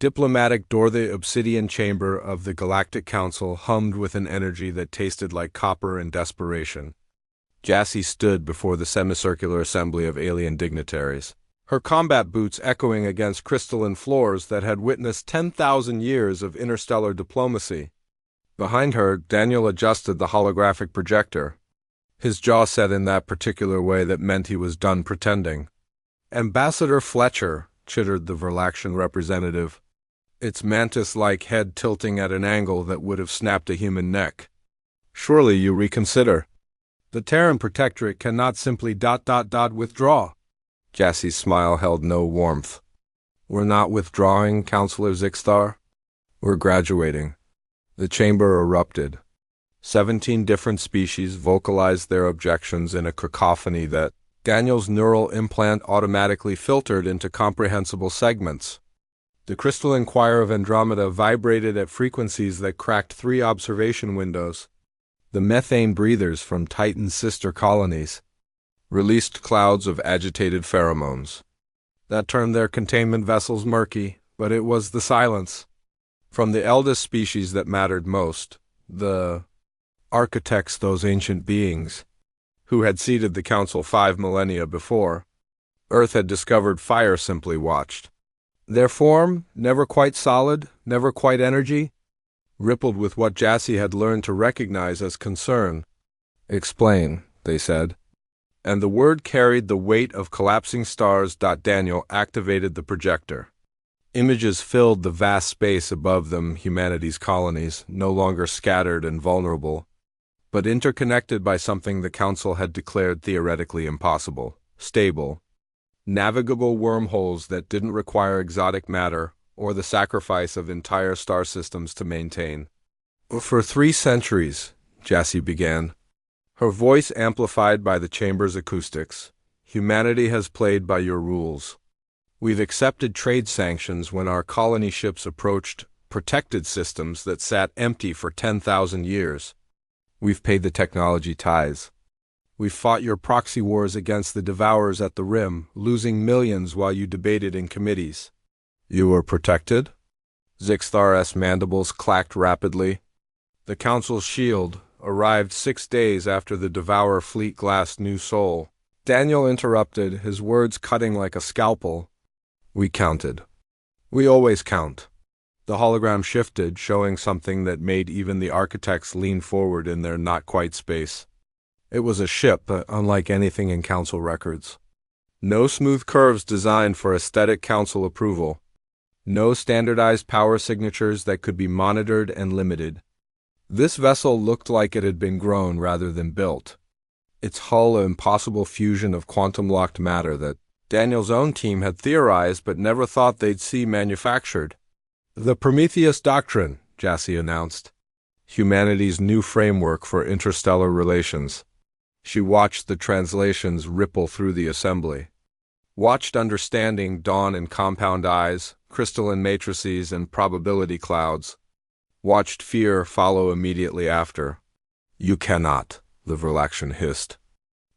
diplomatic door. The obsidian chamber of the Galactic Council hummed with an energy that tasted like copper and desperation. Jassy stood before the semicircular assembly of alien dignitaries, her combat boots echoing against crystalline floors that had witnessed 10,000 years of interstellar diplomacy. Behind her, Daniel adjusted the holographic projector, his jaw set in that particular way that meant he was done pretending. "Ambassador Fletcher," chittered the Verlaxian representative, its mantis-like head tilting at an angle that would have snapped a human neck. "Surely you reconsider. The Terran Protectorate cannot simply ... withdraw." Jassy's smile held no warmth. "We're not withdrawing, Counselor Zixthar. We're graduating." The chamber erupted. 17 different species vocalized their objections in a cacophony that Daniel's neural implant automatically filtered into comprehensible segments. The crystalline choir of Andromeda vibrated at frequencies that cracked 3 observation windows. The methane breathers from Titan's sister colonies released clouds of agitated pheromones that turned their containment vessels murky, but it was the silence from the eldest species that mattered most, the architects, those ancient beings who had seeded the Council 5 millennia before. Earth had discovered fire, simply watched. Their form, never quite solid, never quite energy, rippled with what Jassy had learned to recognize as concern. "Explain," they said, and the word carried the weight of collapsing stars. Daniel activated the projector. Images filled the vast space above them, humanity's colonies, no longer scattered and vulnerable, but interconnected by something the Council had declared theoretically impossible: stable, navigable wormholes that didn't require exotic matter or the sacrifice of entire star systems to maintain. "For 3 centuries, Jassy began, her voice amplified by the chamber's acoustics, humanity has played by your rules. We've accepted trade sanctions when our colony ships approached protected systems that sat empty for 10,000 years. We've paid the technology tithes. We've fought your proxy wars against the Devourers at the Rim, losing millions while you debated in committees. You were protected?" Zixthar's mandibles clacked rapidly. The Council's shield arrived 6 days after the Devourer fleet glassed New Sol. Daniel interrupted, his words cutting like a scalpel. "We counted. We always count." The hologram shifted, showing something that made even the architects lean forward in their not-quite space. It was a ship, but unlike anything in Council records. No smooth curves designed for aesthetic Council approval. No standardized power signatures that could be monitored and limited. This vessel looked like it had been grown rather than built. Its hull an impossible fusion of quantum-locked matter that Daniel's own team had theorized but never thought they'd see manufactured. "The Prometheus Doctrine," Jassy announced. "Humanity's new framework for interstellar relations." She watched the translations ripple through the assembly. Watched understanding dawn in compound eyes, crystalline matrices, and probability clouds. Watched fear follow immediately after. "You cannot," the Verlaxian hissed.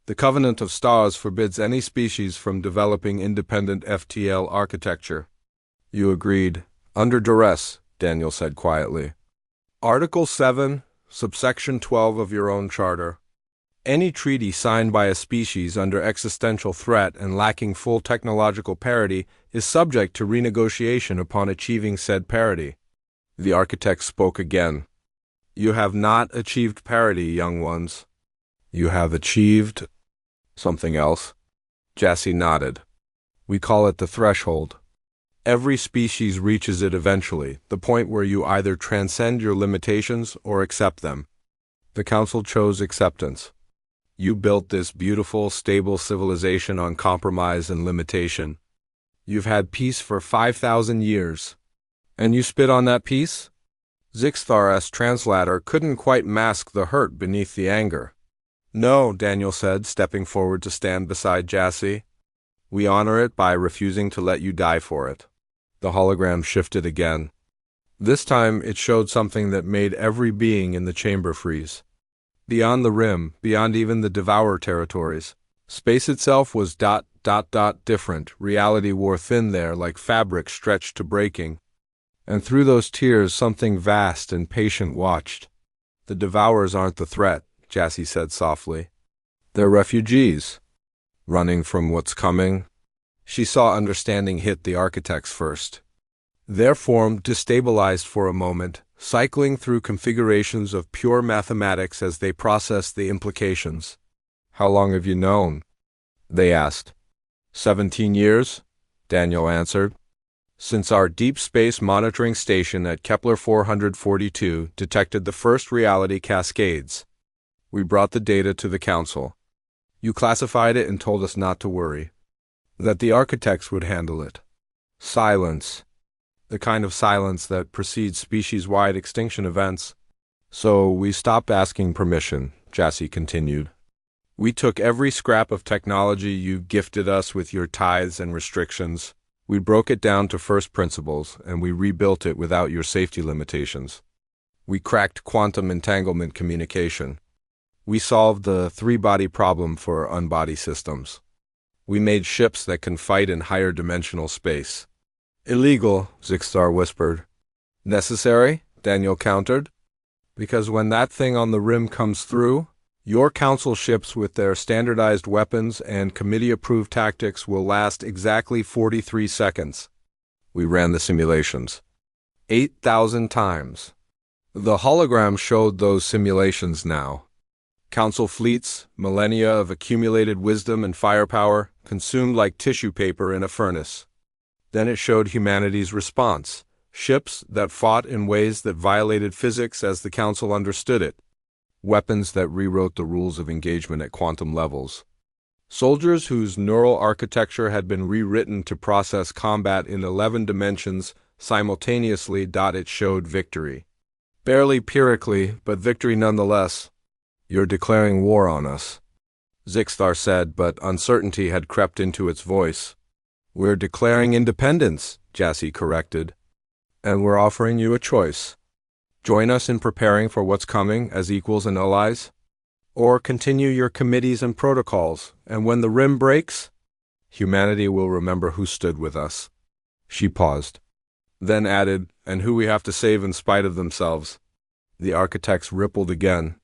"The Covenant of Stars forbids any species from developing independent FTL architecture." "You agreed. Under duress," Daniel said quietly. "Article 7, subsection 12 of your own charter. Any treaty signed by a species under existential threat and lacking full technological parity is subject to renegotiation upon achieving said parity." The architect spoke again. "You have not achieved parity, young ones. You have achieved something else." Jassy nodded. "We call it the threshold. Every species reaches it eventually, the point where you either transcend your limitations or accept them. The Council chose acceptance. You built this beautiful, stable civilization on compromise and limitation. You've had peace for 5,000 years. And you spit on that peace?" Zixthar's translator couldn't quite mask the hurt beneath the anger. "No," Daniel said, stepping forward to stand beside Jassy. "We honor it by refusing to let you die for it." The hologram shifted again. This time it showed something that made every being in the chamber freeze. Beyond the Rim, beyond even the Devourer territories, space itself was ... different. Reality wore thin there like fabric stretched to breaking. And through those tears something vast and patient watched. The devourers aren't the threat, Jassy said softly. They're refugees, running from what's coming. She saw understanding hit the architects first. Their form destabilized for a moment, cycling through configurations of pure mathematics as they processed the implications. How long have you known? They asked. 17 years, Daniel answered. Since our deep space monitoring station at Kepler 442 detected the first reality cascades. We brought the data to the council. You classified it and told us not to worry. That the architects would handle it. Silence. The kind of silence that precedes species-wide extinction events. So we stopped asking permission, Jassy continued. We took every scrap of technology you gifted us with your tithes and restrictions. We broke it down to first principles, and we rebuilt it without your safety limitations. We cracked quantum entanglement communication. We solved the three-body problem for unbody systems. We made ships that can fight in higher dimensional space. Illegal, Zixtar whispered. Necessary, Daniel countered. Because when that thing on the rim comes through, your council ships with their standardized weapons and committee-approved tactics will last exactly 43 seconds. We ran the simulations. 8,000 times. The hologram showed those simulations now. Council fleets, millennia of accumulated wisdom and firepower, consumed like tissue paper in a furnace. Then it showed humanity's response, ships that fought in ways that violated physics as the Council understood it, weapons that rewrote the rules of engagement at quantum levels, soldiers whose neural architecture had been rewritten to process combat in 11 dimensions simultaneously. It showed victory. Barely pyrrhically, but victory nonetheless. You're declaring war on us, Zixtar said, but uncertainty had crept into its voice. We're declaring independence, Jassy corrected. And we're offering you a choice. Join us in preparing for what's coming as equals and allies? Or continue your committees and protocols, and when the rim breaks, humanity will remember who stood with us. She paused, then added, and who we have to save in spite of themselves. The architects rippled again.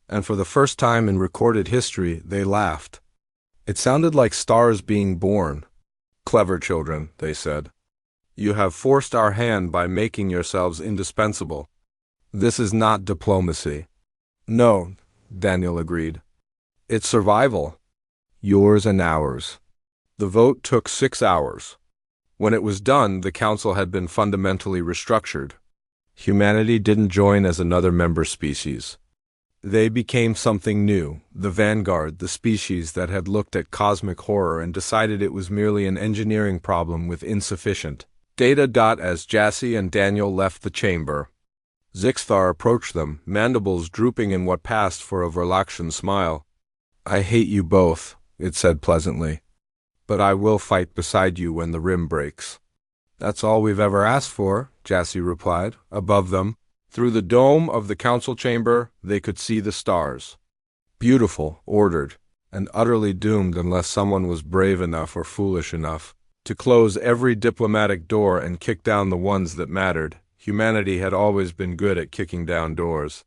And for the first time in recorded history, they laughed. It sounded like stars being born. Clever children, they said. You have forced our hand by making yourselves indispensable. This is not diplomacy. No, Daniel agreed. It's survival. Yours and ours. The vote took 6 hours. When it was done, the council had been fundamentally restructured. Humanity didn't join as another member species. They became something new, the vanguard, the species that had looked at cosmic horror and decided it was merely an engineering problem with insufficient data. As Jassy and Daniel left the chamber, Zixtar approached them, mandibles drooping in what passed for a Verlaxian smile. I hate you both, it said pleasantly. But I will fight beside you when the rim breaks. That's all we've ever asked for, Jassy replied. Above them, through the dome of the council chamber, they could see the stars. Beautiful, ordered, and utterly doomed unless someone was brave enough or foolish enough to close every diplomatic door and kick down the ones that mattered. Humanity had always been good at kicking down doors.